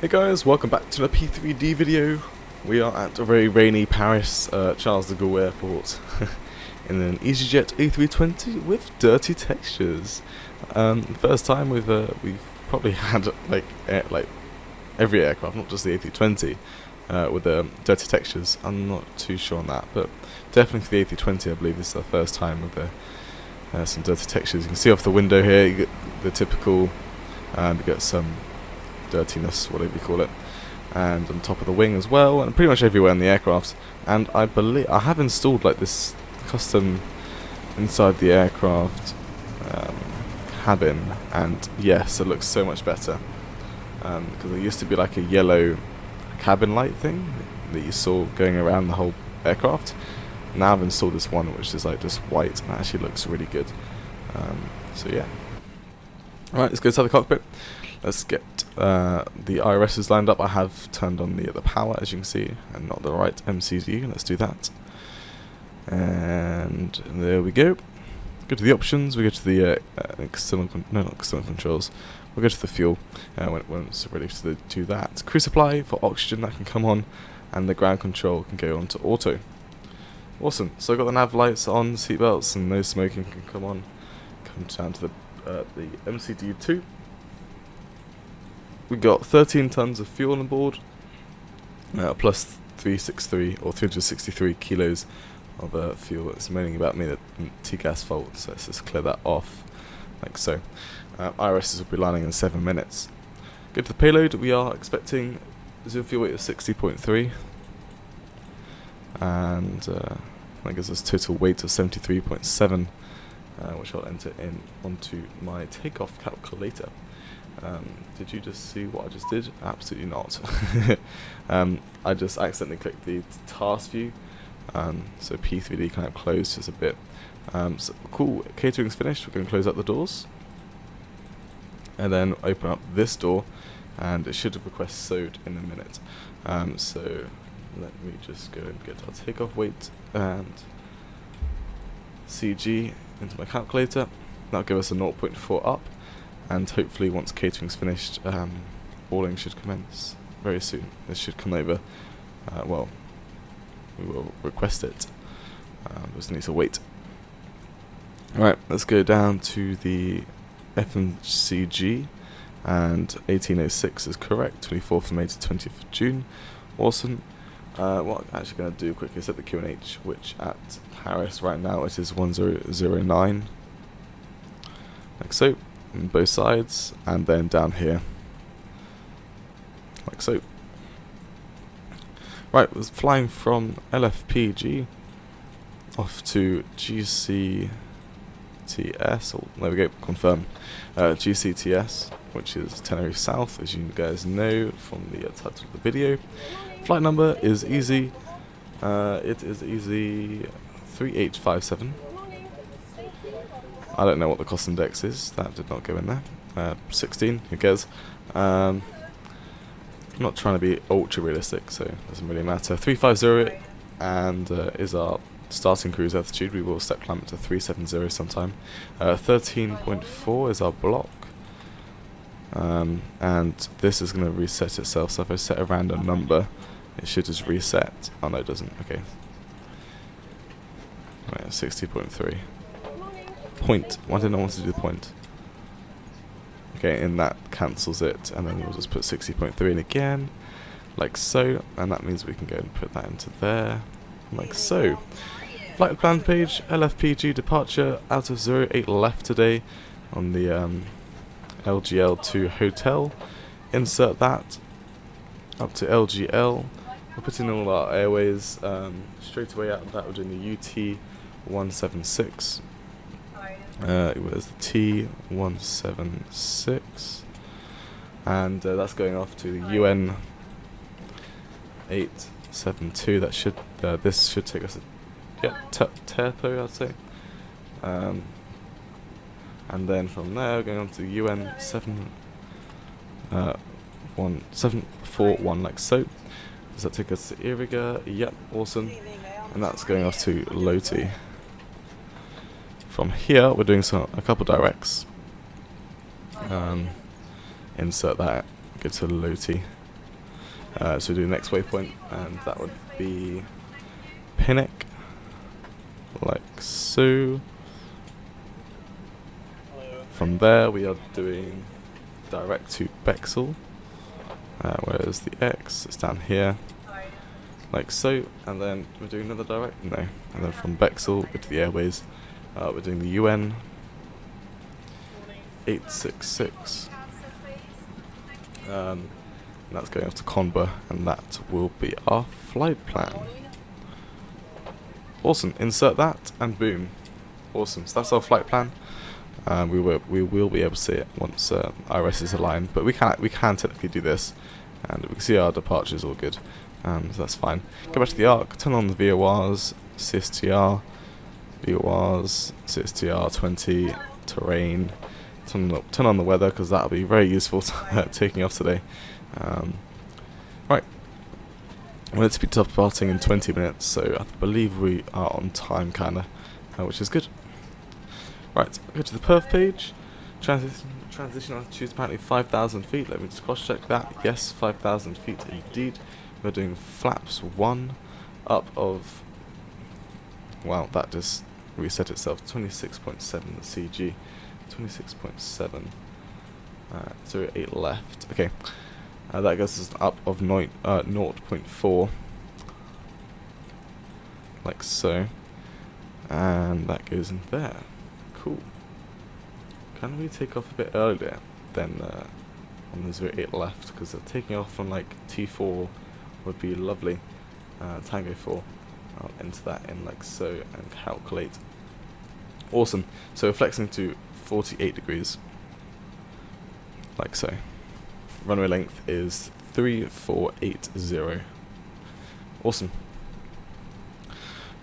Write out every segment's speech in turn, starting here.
Hey guys, welcome back to the P3D video. We are at a very rainy Paris Charles de Gaulle airport in an EasyJet A320 with dirty textures. First time we've probably had like every aircraft, not just the A320, with dirty textures. I'm not too sure on that, but definitely for the A320 I believe this is the first time with some dirty textures. You can see off the window here, you get the typical, you get some dirtiness, whatever you call it, and on top of the wing as well, and pretty much everywhere in the aircraft. And I believe I have installed like this custom inside the aircraft cabin, and yes, it looks so much better because there used to be like a yellow cabin light thing that you saw going around the whole aircraft. Now I've installed this one which is like just white and it actually looks really good. So yeah, alright, let's go inside the cockpit. Let's get the IRSs lined up. I have turned on the power, as you can see, and not the right MCU. Let's do that. And there we go. Go to the options. We go to the external controls. We'll go to the fuel when it's ready to do that. Crew supply for oxygen that can come on, and the ground control can go on to auto. Awesome. So I've got the nav lights on, seatbelts, and no smoking can come on. Come down to the MCU2. We got 13 tons of fuel on board, plus 363 kilos of fuel. It's moaning about me that T-gas fault, so let's just clear that off, like so. IRSs will be landing in 7 minutes. Go to the payload. We are expecting zero fuel weight of 60.3, and that gives us total weight of 73.7, which I'll enter in onto my takeoff calculator. Did you just see what I just did? Absolutely not. I just accidentally clicked the task view, so P3D kind of closed just a bit. So cool, catering's finished. We're going to close up the doors and then open up this door, and it should request SOD in a minute. So let me just go and get our takeoff weight and CG into my calculator. That'll give us a 0.4 up. And hopefully once catering's finished, boarding should commence very soon. This should come over, well, we will request it, just need to wait. Alright, let's go down to the FMCG, and 1806 is correct, 24th of May to 20th of June, awesome. What I'm actually going to do quickly is set the QNH, which at Paris right now it is 1009, like so. On both sides, and then down here, like so. Right, was flying from LFPG off to GCTS, or there we go, confirm, GCTS, which is Tenerife South, as you guys know from the title of the video. Flight number is easy, it is easy 3857. I don't know what the cost index is, that did not go in there. 16, who cares? I'm not trying to be ultra realistic, so it doesn't really matter. 350 and is our starting cruise altitude. We will step climb it to 370 sometime. 13.4 is our block. And this is going to reset itself, so if I set a random number, it should just reset. Oh no, it doesn't, okay. Right, 60.3. Point. Why didn't I want to do the point? Okay, and that cancels it, and then we'll just put 60.3 in again, like so, and that means we can go and put that into there, like so. Flight plan page, LFPG departure out of 08 left today on the LGL2 hotel. Insert that up to LGL. We'll put in all our airways straight away out of that. We're doing the UT176. Where's the T176, and that's going off to the UN 872. That should this should take us Terraflora, I'd say, and then from there going on to the UN 741, like so. Does that take us to Iriga? Yep, awesome, and that's going off to Loti. From here, we're doing a couple directs. Insert that, go to Loti, So we do the next waypoint, and that would be Pinnock, like so. From there we are doing direct to Bexel, whereas the X is down here, like so, and then we're doing another direct, and then from Bexel go to the airways, we're doing the UN 866, and that's going off to Conba, and that will be our flight plan. Awesome, insert that, and boom. Awesome, so that's our flight plan. We will be able to see it once IRS is aligned, but we can technically do this, and we can see our departures all good, so that's fine. Go back to the ARC, turn on the VORs, CSTR, VORs, CSTR 20, terrain, turn on the weather, because that'll be very useful taking off today. Right, we're to be departing in 20 minutes, so I believe we are on time, kinda, which is good. Right, go to the perf page. Transition altitude is apparently 5,000 feet. Let me just cross check that. Yes, 5,000 feet indeed. We're doing flaps 1 up of. Wow, that just reset itself. 26.7 the CG. 26.7. 08 left. Okay. That goes us up of 0.4. Like so. And that goes in there. Cool. Can we take off a bit earlier than on the 08 left? Because taking off on like T4 would be lovely. Tango 4. I'll enter that in like so and calculate. Awesome. So we're flexing to 48 degrees. Like so. Runway length is 3480. Awesome.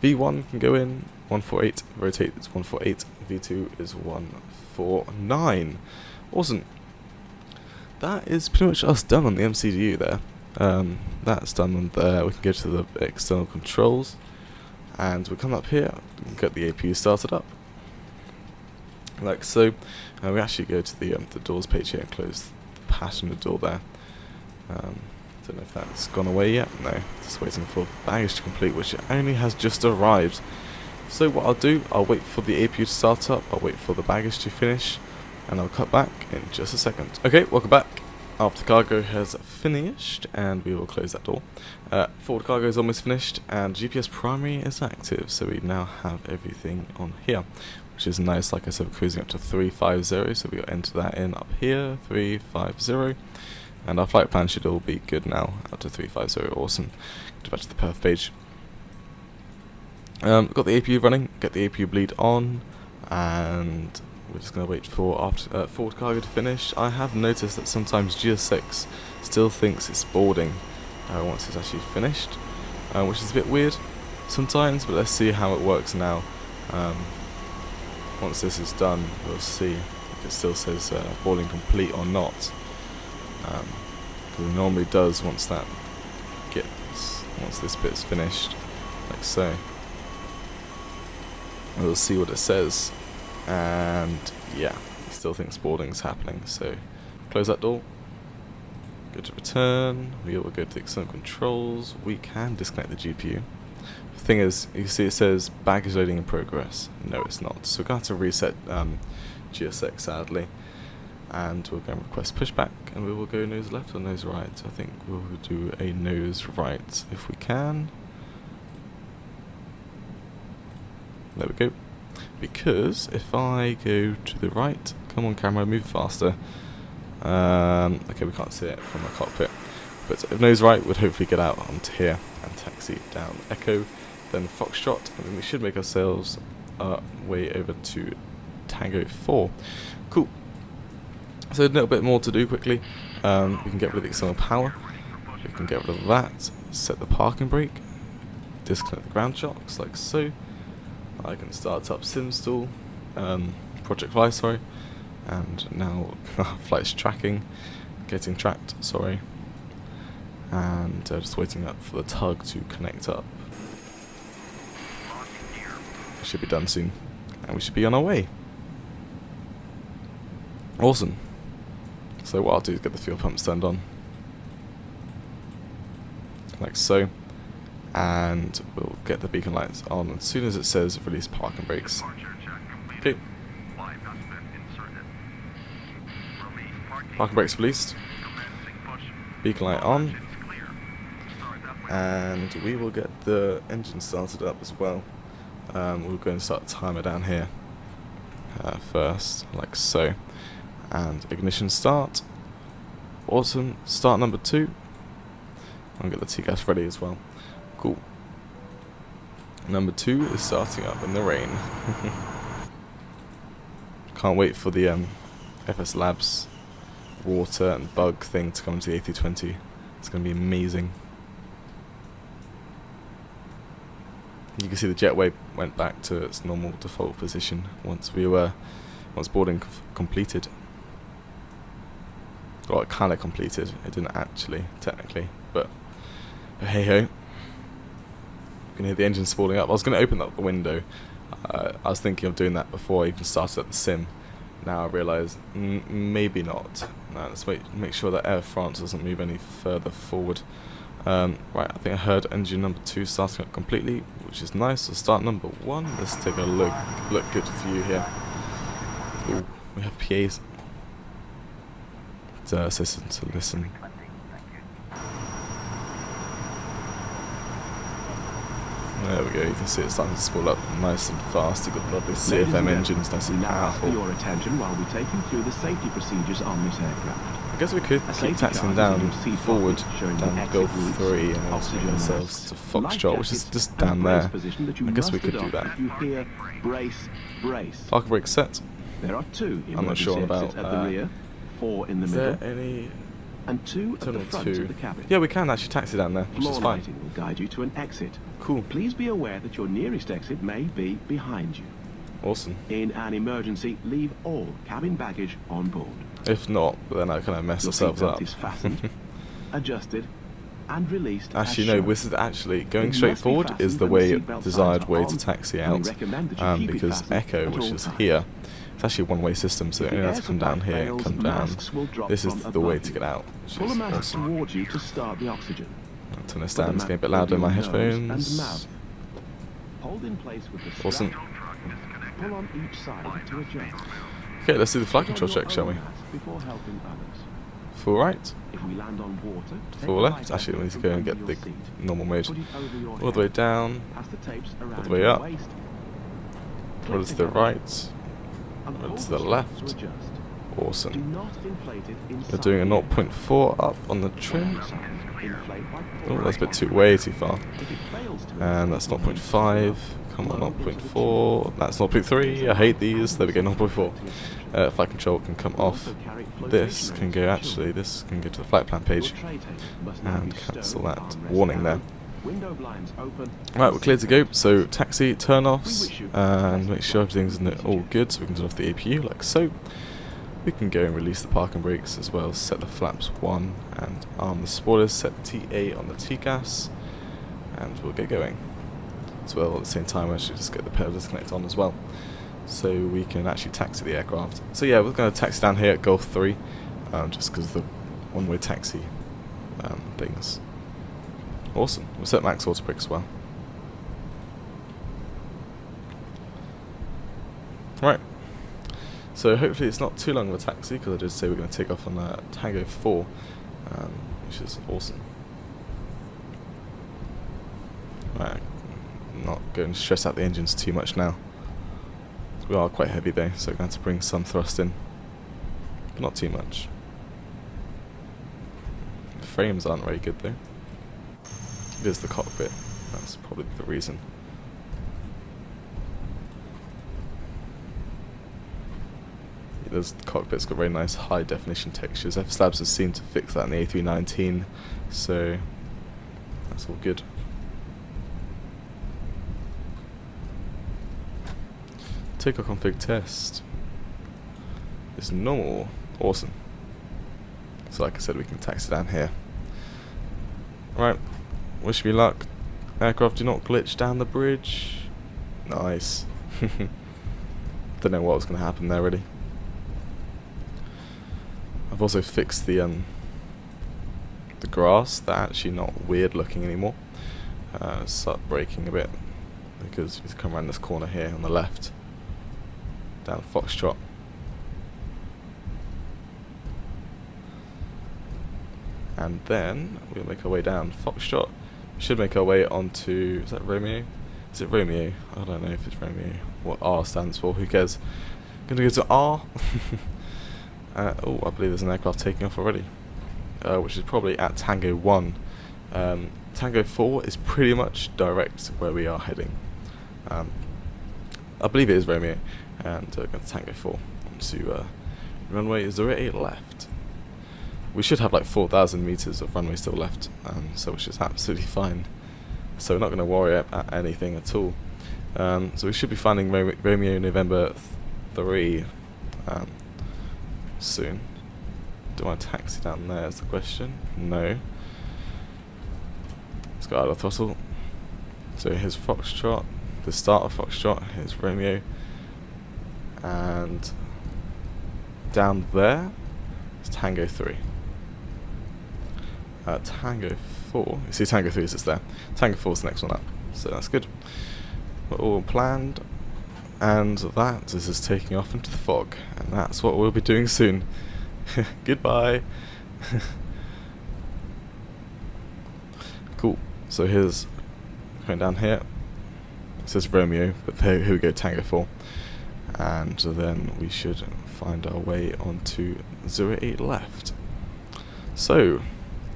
V1 can go in. 148, rotate is 148, V2 is 149. Awesome. That is pretty much us done on the MCDU there. That's done on there. We can go to the external controls, and we come up here and get the APU started up. Like so. We actually go to the doors page here and close the passenger door there. Don't know if that's gone away yet. No, just waiting for baggage to complete, which only has just arrived. So what I'll do, I'll wait for the APU to start up, I'll wait for the baggage to finish, and I'll cut back in just a second. Okay, welcome back. After cargo has finished, and we will close that door. Forward cargo is almost finished, and GPS primary is active, so we now have everything on here, which is nice. Like I said, we're cruising up to 350, so we'll enter that in up here, 350, and our flight plan should all be good now, up to 350, awesome. Go back to the perf page. Got the APU running, get the APU bleed on, and we're just going to wait for forward cargo to finish. I have noticed that sometimes GS6 still thinks it's boarding once it's actually finished, which is a bit weird sometimes, but let's see how it works now. Once this is done, we'll see if it still says boarding complete or not. Because it normally does once this bit's finished, like so. We'll see what it says, and yeah, he still thinks boarding's happening, so close that door, go to return, we will go to the external controls, we can disconnect the GPU. The thing is, you see it says baggage loading in progress. No, it's not, so we're going to have to reset GSX sadly, and we're going to request pushback, and we will go nose left or nose right. I think we'll do a nose right if we can. There we go. Because if I go to the right, come on camera, move faster. Okay, we can't see it from the cockpit. But if nose right, we'd hopefully get out onto here and taxi down Echo, then Foxtrot, and then we should make ourselves way over to Tango 4. Cool. So a little bit more to do quickly. We can get rid of the external power. We can get rid of that. Set the parking brake. Disconnect the ground shocks, like so. I can start up SimStall, Project Fly, sorry, and now flight's getting tracked, sorry, and just waiting up for the tug to connect up. It should be done soon, and we should be on our way. Awesome. So what I'll do is get the fuel pumps turned on. like so, and we'll get the beacon lights on as soon as it says release parking brakes. Okay. Parking brakes released. Beacon light on. And we will get the engine started up as well. We're going to start the timer down here first, like so. And ignition start. Awesome. Start number 2. I'll get the T-gas ready as well. Cool. Number 2 is starting up in the rain. Can't wait for the FSLabs water and bug thing to come to the A320. It's going to be amazing. You can see the jetway went back to its normal default position once boarding completed. Well, it kind of completed. It didn't actually, technically, but hey ho. You can hear the engine spooling up. I was going to open up the window. I was thinking of doing that before I even started up the sim. Now I realise maybe not. No, let's make sure that Air France doesn't move any further forward. Right, I think I heard engine number 2 starting up completely, which is nice. So start number 1. Let's take a look good view here. Ooh, we have PAs. Assistant to listen. There we go, you can see it starting to spool up nice and fast. You've got the lovely CFM engines, nice and powerful. Your attention while we take you through the safety procedures on this aircraft. I guess we could keep taxiing down forward, down Gaulle 3 and then take ourselves to Foxtrot, which is just down there. I guess we could do that. Parking brake set. There are 2 I'm not sure about 4 in the is middle, there any and 2 at the front of the cabin. Yeah, we can actually taxi down there, which is Floor fine. lighting will guide you to an exit. Cool. Please be aware that your nearest exit may be behind you. Awesome. In an emergency, leave all cabin baggage on board. If not, then I kind of mess ourselves up. Is fastened, adjusted, and released. Actually, no, this is actually going straight forward is the desired way to taxi out, because Echo, which is here, it's actually a one-way system, so you only have to come down here and come down. This is the way to get out, which is awesome. Towards you to start the oxygen. I'll turn this down, it's getting a bit louder in my headphones. Hold in place with the Awesome. pull on each side to adjust. Okay, let's do the flight control check, shall we? Before helping others. Full right, If we land on water, full left. Actually, we need to go and get the normal mode. All the way down, all the way up, roll to the right, roll to the left. Awesome. We're doing a 0.4 up on the trim. Oh, that's a bit way too far. And that's 0.5. Come on, 0.4. That's 0.3. I hate these. There we go, 0.4. Flight control can come off. This can go to the flight plan page and cancel that warning there. Right, we're clear to go. So taxi turn-offs and make sure everything's all good, so we can turn off the APU like so. We can go and release the parking brakes as well, set the flaps 1 and arm the spoilers, set TA on the T-gas, and we'll get going. As well, at the same time I should just get the pedal disconnect on as well, so we can actually taxi the aircraft. So yeah, we're going to taxi down here at Gulf 3, just because of the one-way taxi things. Awesome, we'll set max auto brake as well. Right. So hopefully it's not too long of a taxi, because I did say we're going to take off on Tango 4, which is awesome. Right, I'm not going to stress out the engines too much now. We are quite heavy though, so we're going to have to bring some thrust in, but not too much. The frames aren't very good though. It is the cockpit, that's probably the reason. The cockpit's got very nice high definition textures. FSLabs has seemed to fix that in the A319, so that's all good. Takeoff config test is normal. Awesome. So like I said, we can taxi down here. Right, wish me luck. Aircraft do not glitch down the bridge. Nice. Don't know what was going to happen there really. I've also fixed the the grass, they're actually not weird looking anymore. Start braking a bit because we come around this corner here on the left, down Foxtrot. And then we'll make our way down Foxtrot. We should make our way onto, is that Romeo? Is it Romeo? I don't know if it's Romeo. What R stands for, who cares? Gonna go to R. Oh, I believe there's an aircraft taking off already. Which is probably at Tango 1. Tango 4 is pretty much direct where we are heading. I believe it is Romeo. And going to Tango 4 onto runway 08 left. We should have like 4,000 meters of runway still left, so which is absolutely fine. So we're not going to worry about anything at all. So we should be finding Romeo November 3 soon. Do I taxi down there is the question? No. Let's go out of the throttle. So here's Foxtrot, the start of Foxtrot, here's Romeo. And down there is Tango 3. Tango 4, you see Tango 3 is just there. Tango 4 is the next one up, so that's good. We're all planned, and that is us taking off into the fog, and that's what we'll be doing soon. Goodbye. Cool, so here's, going down here, it says Romeo, but here we go, Tango 4. And then we should find our way onto 08 left. So,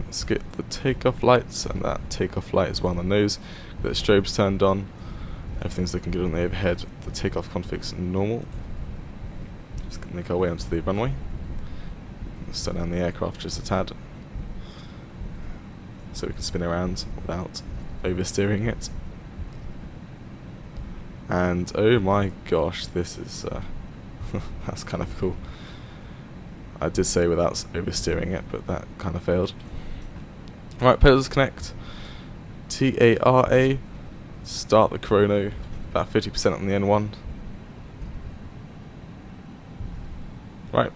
let's get the takeoff lights, and that takeoff light is well on the nose. The strobes turned on, everything's looking good on the overhead. The takeoff config's normal. Just gonna make our way onto the runway. Slow down the aircraft just a tad, so we can spin around without oversteering it. And oh my gosh, this is that's kind of cool. I did say without oversteering it, but that kind of failed. Right, pillars connect. TARA. Start the chrono. About 50% on the N1. Right,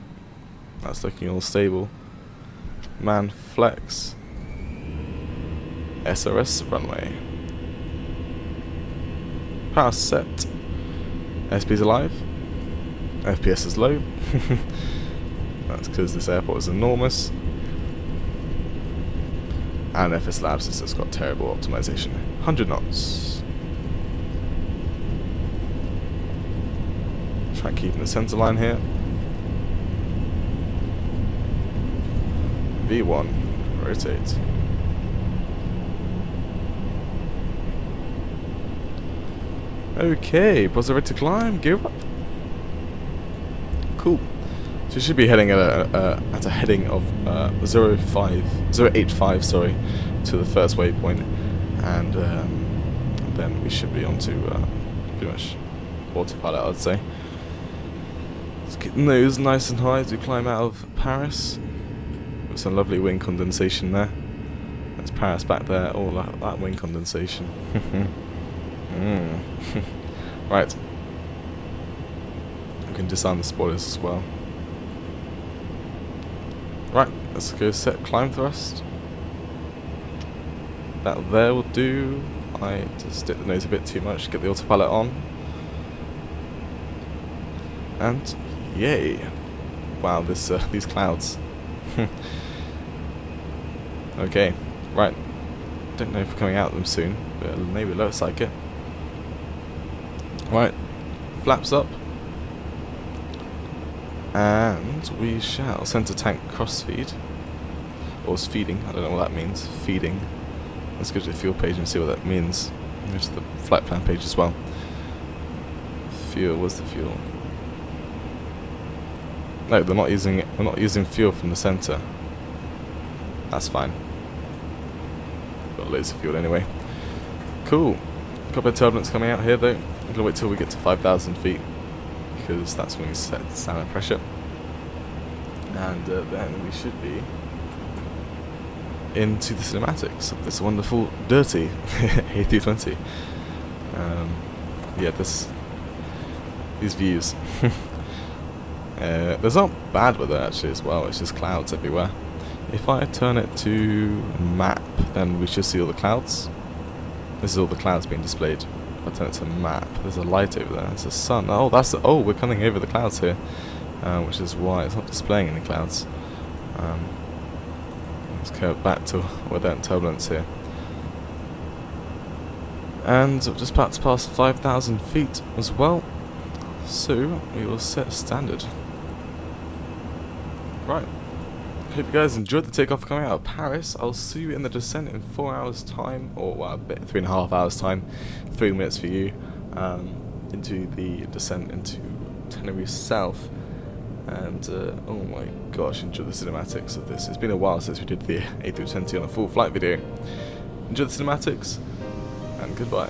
that's looking all stable. Man flex. SRS runway. Power set. SP's alive. FPS is low. That's because this airport is enormous. And FSLabs has just got terrible optimization. 100 knots. Try keeping the center line here. V1. Rotate. Okay, was ready to climb? Gear up. Cool. So you should be heading at a heading of 085, sorry, to the first waypoint, and then we should be onto pretty much autopilot, I'd say. Let's get the nose nice and high as we climb out of Paris. With some lovely wing condensation there. There's Paris back there. Oh, that wing condensation. Right. We can disarm the spoilers as well. Right, let's go set climb thrust. That there will do. I just dip the nose a bit too much, get the autopilot on. And yay. Wow, this these clouds. Okay, right. Don't know if we're coming out of them soon, but maybe it looks like it. Right, flaps up. And we shall center tank crossfeed. Or feeding, I don't know what that means. Feeding. Let's go to the fuel page and see what that means. Go to the flight plan page as well. Fuel, where's the fuel? No, they're not using it. We're not using fuel from the center. That's fine. Got loads of fuel anyway. Cool. A couple of turbulence coming out here though. I'm gonna wait till we get to 5,000 feet because that's when we set standard pressure, and then we should be into the cinematics of this wonderful, dirty A320. Yeah, these views. There's not bad weather actually as well. It's just clouds everywhere. If I turn it to map, then we should see all the clouds. This is all the clouds being displayed. If I turn it to map, there's a light over there. There's a sun. Oh, we're coming over the clouds here, which is why it's not displaying any clouds. Let's go back to we're at turbulence here. And we're just about to pass 5,000 feet as well. So we will set standard. Right. Hope you guys enjoyed the takeoff coming out of Paris. I'll see you in the descent in 4 hours time, or well, a bit 3.5 hours time, 3 minutes for you, into the descent into Tenerife South. And oh my gosh, enjoy the cinematics of this. It's been a while since we did the A320 on a full flight video. Enjoy the cinematics, and goodbye.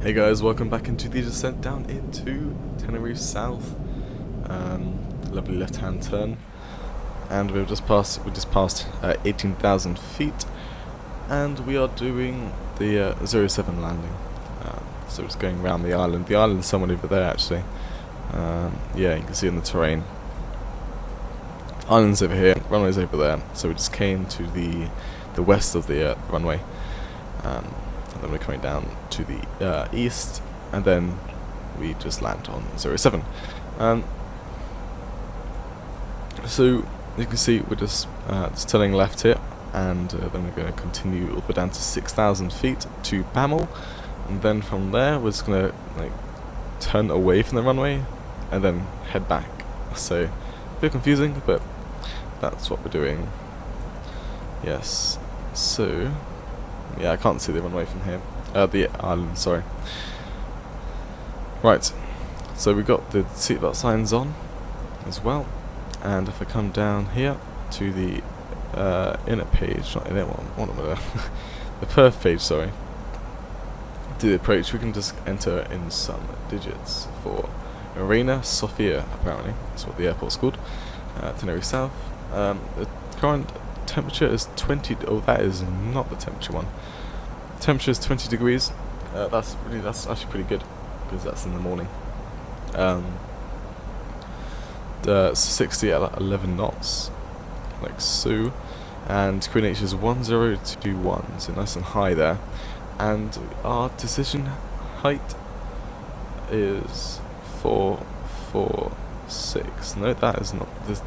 Hey guys, welcome back into the descent down into Tenerife South. Lovely left-hand turn, and we just passed 18,000 feet, and we are doing the 07 landing. So it's going around the island. The island's somewhere over there actually. Yeah, you can see in the terrain. Island's over here, runway's over there. So we just came to the west of the runway. And then we're coming down to the east, and then we just land on 07. So you can see we're just turning left here, and then we're going to continue all the way down to 6,000 feet to Bamel, and then from there we're just going to turn away from the runway and then head back. So a bit confusing, but that's what we're doing. Yes. So yeah, I can't see the runway from here. The island, sorry. Right, so we've got the seatbelt signs on as well. And if I come down here, to the inner page, not inner one, what am I there? The perf page, sorry. To the approach, we can just enter in some digits for Arena Sofia, apparently. That's what the airport's called. Tenerife South. The current temperature is 20. Oh, that is not the temperature one. Temperature is 20 degrees. That's actually pretty good because that's in the morning. The 60 at 11 knots, like so, and QNH is 1021, so nice and high there. And our decision height is 446. No, that is not this.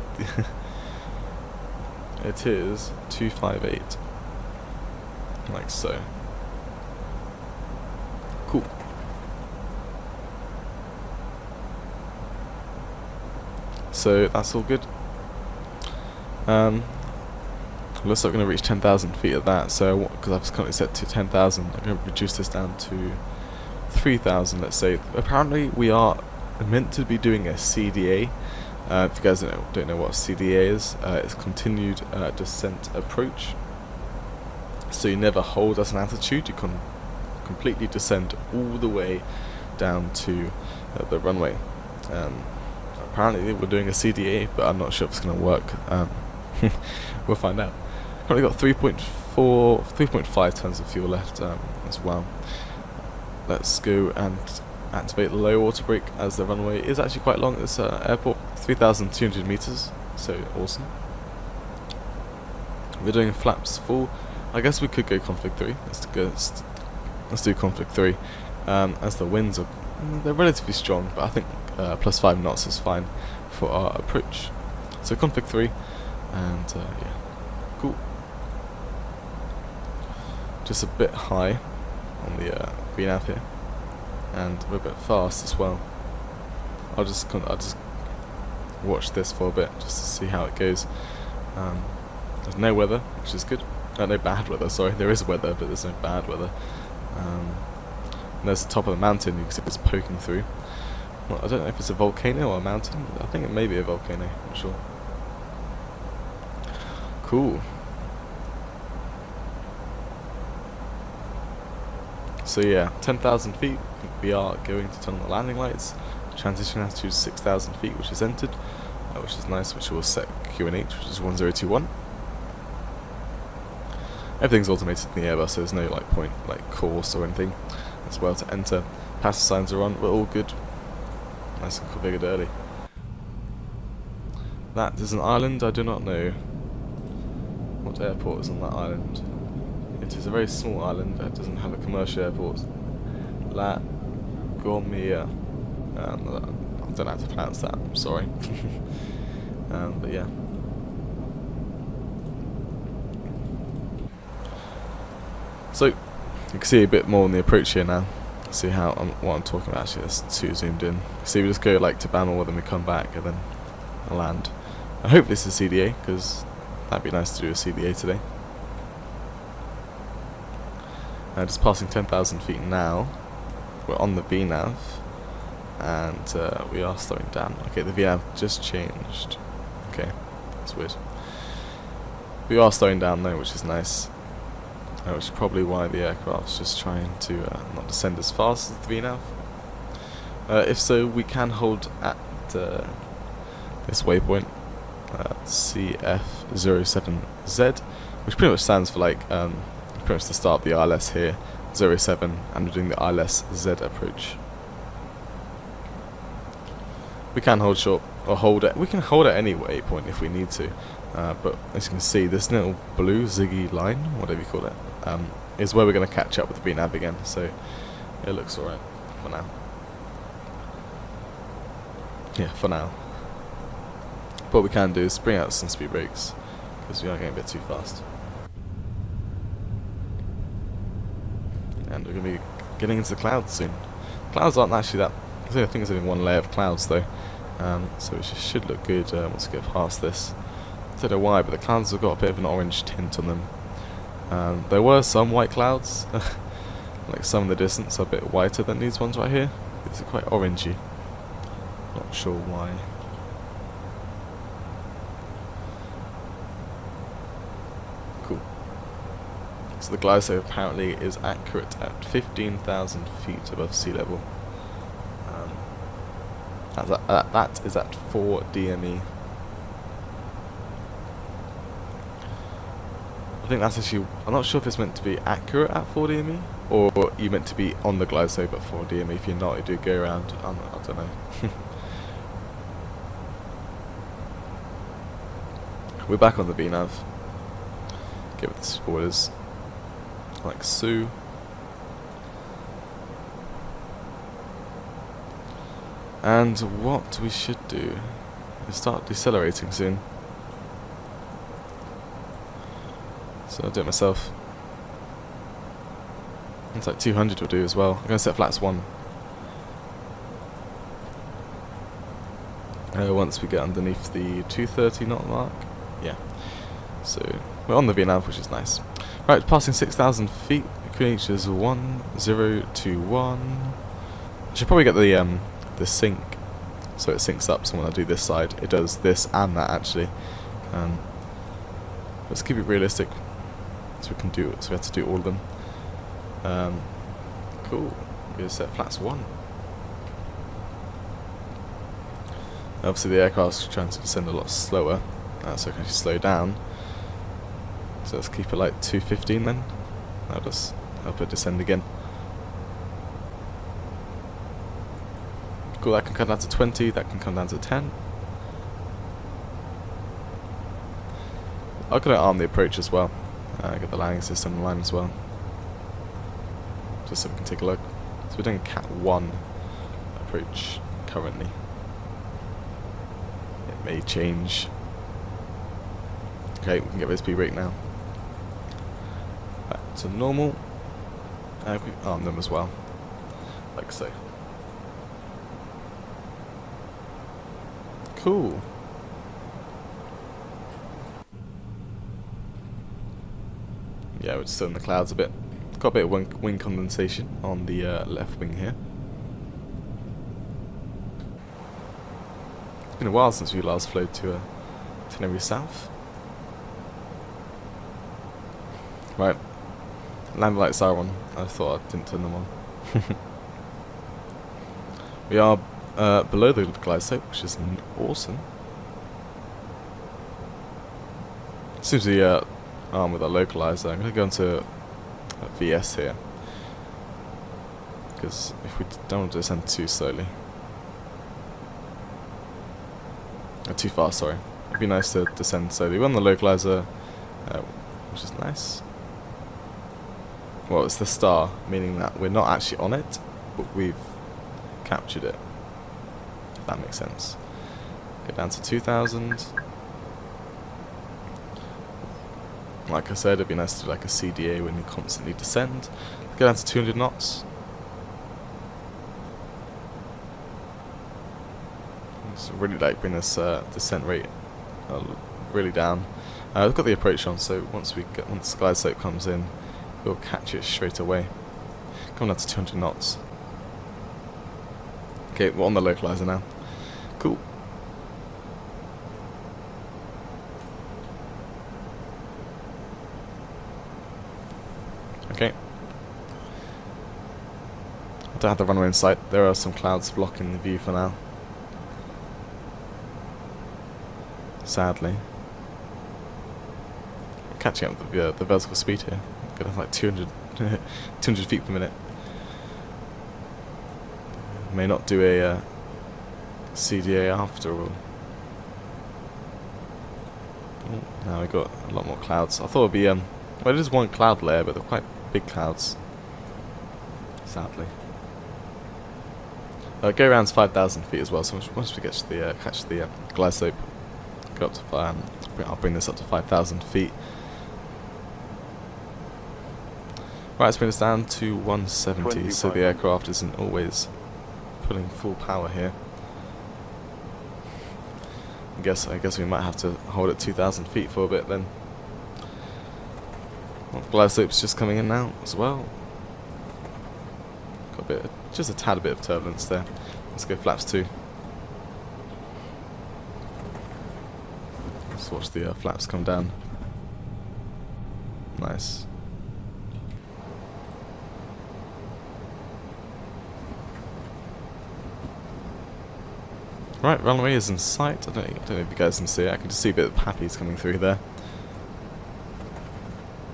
It is 258, like so. Cool. So that's all good. Looks like we're going to reach 10,000 feet at that, so because I've currently set to 10,000, I'm going to reduce this down to 3,000, let's say. Apparently we are meant to be doing a CDA. If you guys don't know what CDA is, it's continued descent approach. So you never hold at an altitude, you can completely descend all the way down to the runway. Apparently we're doing a CDA, but I'm not sure if it's going to work. We'll find out. Currently got 3.5 tons of fuel left as well. Let's go and activate the low water brake, as the runway is actually quite long at this airport, 3,200 meters, so awesome. We're doing flaps full. I guess we could go config 3. Let's do config 3, as the winds are relatively strong, but I think plus 5 knots is fine for our approach. So config 3, and yeah, cool. Just a bit high on the VNAV here, and we're a bit fast as well. I'll just watch this for a bit just to see how it goes. There's no weather, which is good. No bad weather, sorry. There is weather, but there's no bad weather. And there's the top of the mountain, you can see it's poking through. Well, I don't know if it's a volcano or a mountain. I think it may be a volcano, I'm not sure. Cool. So yeah, 10,000 feet, we are going to turn on the landing lights. Transition altitude is 6,000 feet, which is entered, which is nice, which will set QNH, which is 1021. Everything's automated in the Airbus, so there's no course or anything as well to enter. Passive signs are on, we're all good. Nice and configured early. That is an island, I do not know what airport is on that island. It is a very small island that doesn't have a commercial airport. La Gomia. I don't know how to pronounce that, I'm sorry. But yeah. So, you can see a bit more on the approach here now. See how what I'm talking about. Actually, that's too zoomed in. See, we just go like to Bammer, then we come back, and then land. I hope this is CDA, because that'd be nice to do a CDA today. Just passing 10,000 feet now. We're on the VNAV, and we are slowing down. Okay, the VNAV just changed. Okay, that's weird. We are slowing down though, which is nice. Which is probably why the aircraft's just trying to not descend as fast as the VNAV. If so, we can hold at this waypoint, CF07Z, which pretty much stands for pretty much the start of the ILS here, 07, and we're doing the ILS Z approach. We can hold short, or hold it. We can hold at any waypoint if we need to, but as you can see, this little blue ziggy line, whatever you call it, is where we're going to catch up with the VNAV again, so it looks alright for now. Yeah, for now. What we can do is bring out some speed brakes, because we are getting a bit too fast. And we're going to be getting into the clouds soon. Clouds aren't actually that... I think there's only one layer of clouds though, so it should look good once we get past this. I don't know why, but the clouds have got a bit of an orange tint on them. There were some white clouds, like some in the distance are a bit whiter than these ones right here. These are quite orangey. Not sure why. So the glide slope apparently is accurate at 15,000 feet above sea level. That is at 4 DME. I think that's actually, I'm not sure if it's meant to be accurate at 4 DME, or you meant to be on the glide slope at 4 DME. If you're not, you do go around, I don't know. We're back on the VNav. Give it the spoilers, like so. And what we should do is start decelerating soon. So I'll do it myself. It's like 200 will do as well. I'm going to set flaps 1. Once we get underneath the 230 knot mark. Yeah. So we're on the VNav, which is nice. Right, passing 6,000 feet. QNH is 1021. I should probably get the sync, so it syncs up. So when I do this side, it does this and that actually. Let's keep it realistic, so we can do it. So we have to do all of them. Cool. We're going to set flaps 1. Obviously the aircraft's trying to descend a lot slower, so it can actually slow down. So let's keep it like 215 then. That'll just help it descend again. Cool, that can come down to 20, that can come down to 10. I'm going to arm the approach as well. Get the landing system in line as well. Just so we can take a look. So we're doing Cat 1 approach currently. It may change. Okay, we can get this speed rate now. Back to normal. And we arm them as well. Like so. Cool. Yeah, we're just still in the clouds a bit. Got a bit of wing condensation on the left wing here. It's been a while since we last flew to Tenerife South. Right, landing lights are on. I thought I didn't turn them on. We are below the glide slope, which is awesome. Seems to be armed with a localizer. I'm going to go into a VS here, because if we don't want to descend too slowly, or too fast, sorry, it'd be nice to descend slowly. We're on the localizer, which is nice. Well, it's the star, meaning that we're not actually on it, but we've captured it, if that makes sense. Go down to 2,000. Like I said, it'd be nice to do like a CDA when you constantly descend. Go down to 200 knots. Just really like bring this descent rate really down. We've got the approach on, so once the glide slope comes in, we'll catch it straight away. Coming down to 200 knots. Okay, we're on the localizer now. Cool. Okay. I don't have the runway in sight. There are some clouds blocking the view for now. Sadly. I'm catching up with the vertical speed here. Going like 200 feet per minute. May not do a CDA after all. Oh, now we've got a lot more clouds. I thought it'd be well, it is one cloud layer, but they're quite big clouds. Sadly. Go around 5,000 feet as well. So once we get to the catch the glide slope, go up to I'll bring this up to 5,000 feet. Right, let's bring us down to 170, so the aircraft isn't always pulling full power here. I guess we might have to hold at 2,000 feet for a bit then. Well, the glide slope's just coming in now as well. Got just a tad bit of turbulence there. Let's go flaps 2. Let's watch the flaps come down. Nice. Right, runway is in sight. I don't know if you guys can see it. I can just see a bit of Pappies coming through there.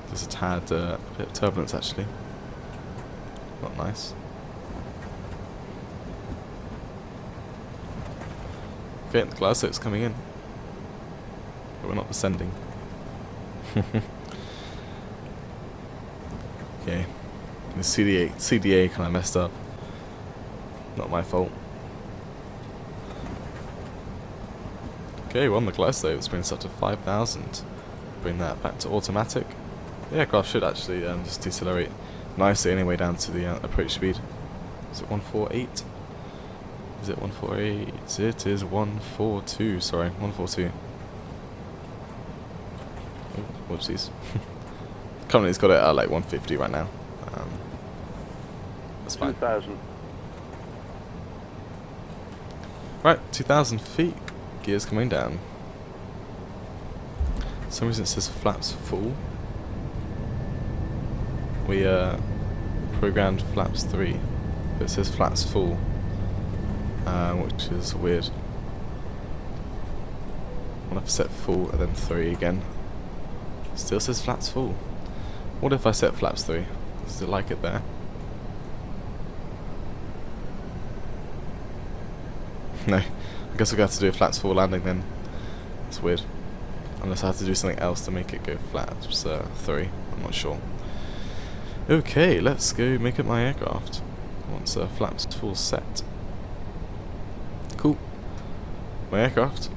There's a tad bit of turbulence actually. Not nice. Okay, the glideslope's coming in. But we're not descending. Okay. The CDA kind of messed up. Not my fault. Okay, we're on the glideslope. It's been set to 5,000. Bring that back to automatic. The aircraft should actually just decelerate nicely anyway down to the approach speed. Is it 148? Is it 148? It is 142. Sorry, 142. Oh, whoopsies. Company's got it at like 150 right now. That's fine. 2,000. Right, 2,000 feet. Gears coming down. For some reason it says flaps full. We programmed flaps 3, but it says flaps full, which is weird. I'll have to set full and then 3 again. Still says flaps full. What if I set flaps 3? Does it like it there? No. I guess we're going to have to do a flaps full landing then. It's weird. Unless I have to do something else to make it go flaps 3. I'm not sure. Okay, let's go make up my aircraft. Once flaps full set. Cool. My aircraft.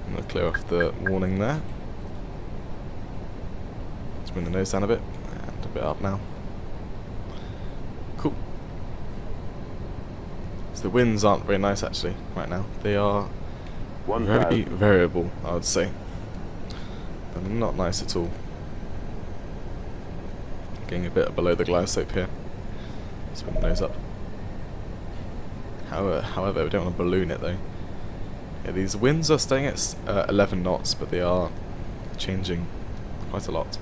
I'm going to clear off the warning there. Let's bring the nose down a bit, and a bit up now. Cool. So the winds aren't very nice actually, right now. They are very variable, I would say. But not nice at all. Getting a bit below the glide slope here. Let's bring the nose up. However, we don't want to balloon it though. Yeah, these winds are staying at 11 knots, but they are changing quite a lot.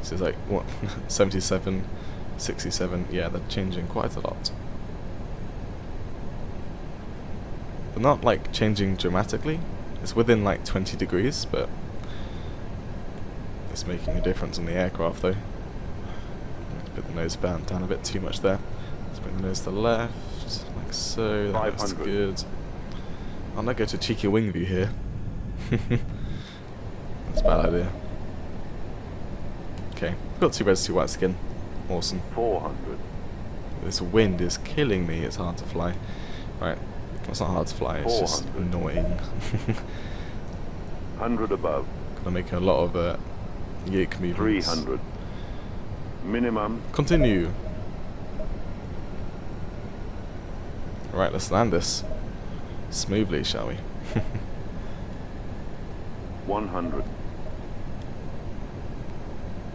This is like, what, 77, 67, yeah, they're changing quite a lot. They're not like changing dramatically. It's within like 20 degrees, but it's making a difference on the aircraft though. Put the nose down a bit too much there. Let's bring the nose to the left, like so. That looks good. I'm gonna go to cheeky wing view here. That's a bad idea. Okay, got 2 reds, 2 white skin. Awesome. 400. This wind is killing me. It's hard to fly. Right, it's not hard to fly. It's just annoying. 100 above. Gonna make a lot of yoke movements. 300. Minimum. Continue. Right, let's land this smoothly, shall we? 100.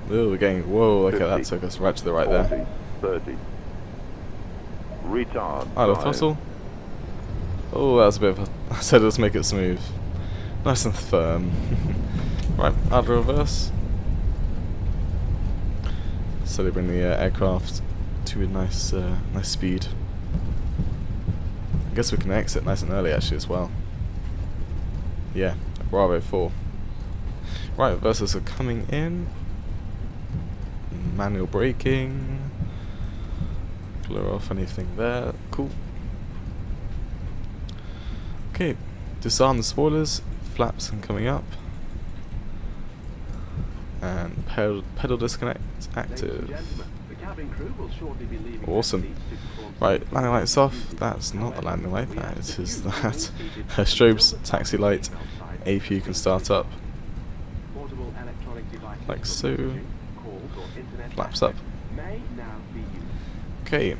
Oh, we're getting. Whoa, look at that. 50, Took us right to the right 40, there. 30. Retard. Idle throttle. Oh, that was a bit of a. I said let's make it smooth. Nice and firm. Right, idle reverse. So they bring the aircraft to a nice speed. I guess we can exit nice and early actually as well. Yeah, Bravo 4. Right, reversers are coming in. Manual braking. Clear off anything there. Cool. Okay, disarm the spoilers. Flaps and coming up. And pedal disconnect active. Awesome. Right, landing lights off. That's not the landing light, that is that. Strobes, taxi light, APU can start up. Like so. Flaps up. Okay.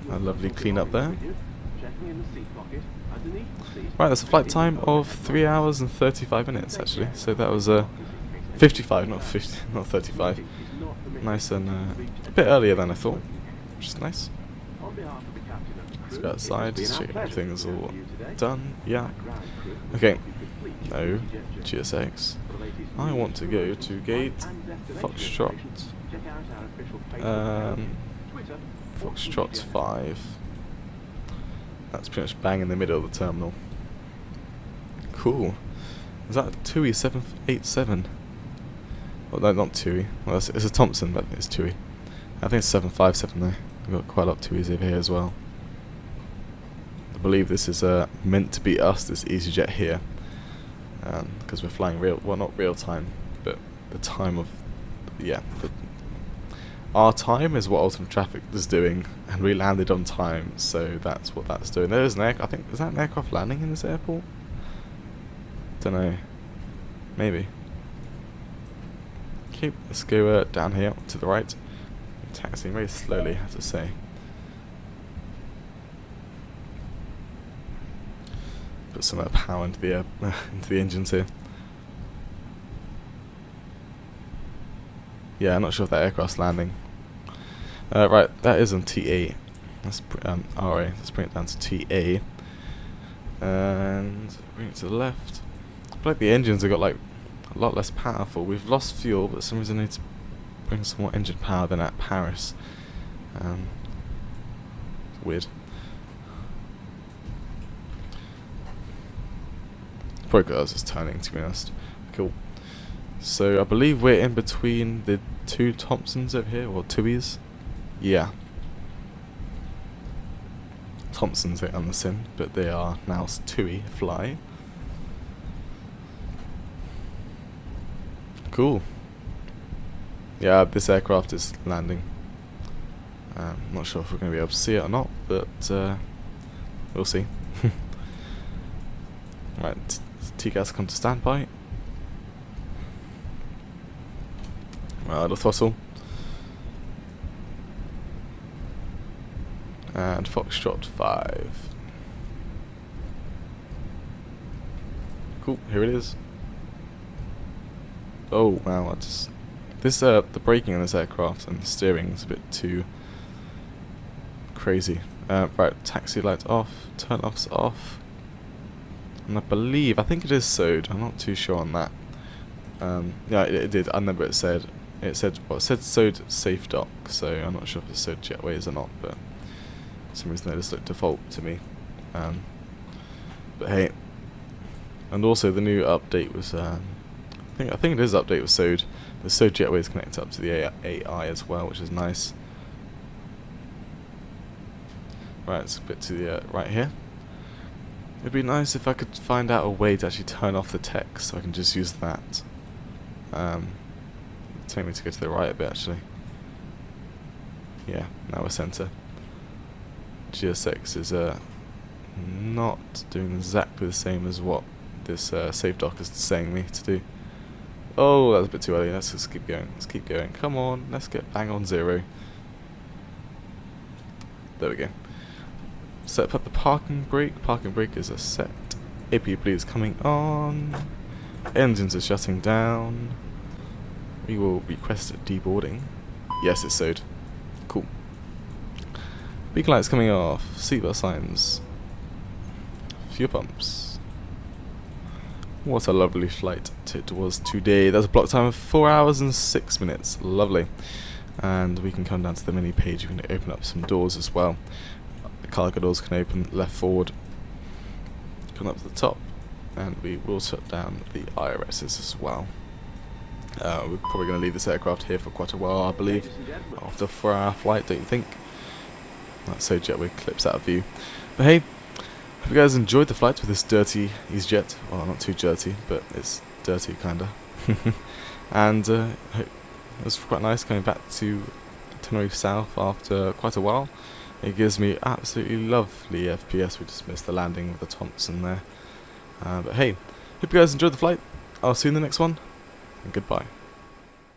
A lovely clean up there. Right, that's a flight time of 3 hours and 35 minutes actually. So that was 55, not 50, not 35. Nice and a bit earlier than I thought, which is nice. Let's go outside, just check everything's all done. Yeah. Okay. No, GSX. I want to go to gate Foxtrot. Check out our official Facebook page, Twitter, or Foxtrot EasyJet. 5. That's pretty much bang in the middle of the terminal. Cool. Is that a TUI 787? Well, no, not TUI. Well, it's a Thompson, but it's TUI. I think it's 757 though. We've got quite a lot of TUIs over here as well. I believe this is meant to be us, this EasyJet here. Because we're flying well, not real time, but the time of, our time is what Ultimate Traffic is doing, and we landed on time, so that's what that's doing. There is an I think, is that an aircraft landing in this airport? Don't know. Maybe. Okay, let's go down here to the right. Taxiing very slowly, I have to say. Put some power into the into the engines here. Yeah, I'm not sure if that aircraft's landing. Right, that is on TA. Let's RA. Let's bring it down to TA, and bring it to the left. I feel like the engines have got like a lot less powerful. We've lost fuel, but for some reason I need to bring some more engine power than at Paris. Weird. Probably because I was just turning, to be honest. Cool. So I believe we're in between the two Thompsons over here, or Tuis. Yeah. Thompsons on the sim, but they are now TUI fly. Cool. Yeah, this aircraft is landing. Not sure if we're going to be able to see it or not, but we'll see. Right, TGAS come to standby. The throttle. And Foxtrot 5. Cool, here it is. Oh wow, the braking in this aircraft and the steering is a bit too crazy. Right, taxi lights off, turn offs off. And I think it is SOD, I'm not too sure on that. Yeah, it did, I remember it said SOD safe dock, so I'm not sure if it's SOD jetways or not, but for some reason they just look default to me. But hey, and also the new update was, I think it is update with SOD. The SOD jetways connect up to the AI as well, which is nice. Right, it's a bit to the right here. It'd be nice if I could find out a way to actually turn off the text, so I can just use that. Take me to go to the right a bit, actually. Yeah, now we're center. GSX is not doing exactly the same as what this safe dock is saying me to do. Oh, that was a bit too early. Let's just keep going. Let's keep going. Come on, let's get bang on 0. There we go. Set up the parking brake. Parking brake is set. APU bleed is coming on. Engines are shutting down. We will request deboarding. Yes, it's SOD. Cool. Beacon lights coming off. Seatbelt signs. Fuel pumps. What a lovely flight it was today. There's a block time of 4 hours and 6 minutes. Lovely. And we can come down to the mini page. We can open up some doors as well. The cargo doors can open left forward. Come up to the top. And we will shut down the IRSs as well. We're probably going to leave this aircraft here for quite a while, I believe. After a 4-hour flight, don't you think? That's so jetway clips out of view. But hey, hope you guys enjoyed the flight with this dirty EasyJet. Well, not too dirty, but it's dirty, kinda. And it was quite nice coming back to Tenerife South after quite a while. It gives me absolutely lovely FPS. We just missed the landing with the Thompson there. But hey, hope you guys enjoyed the flight. I'll see you in the next one, and goodbye.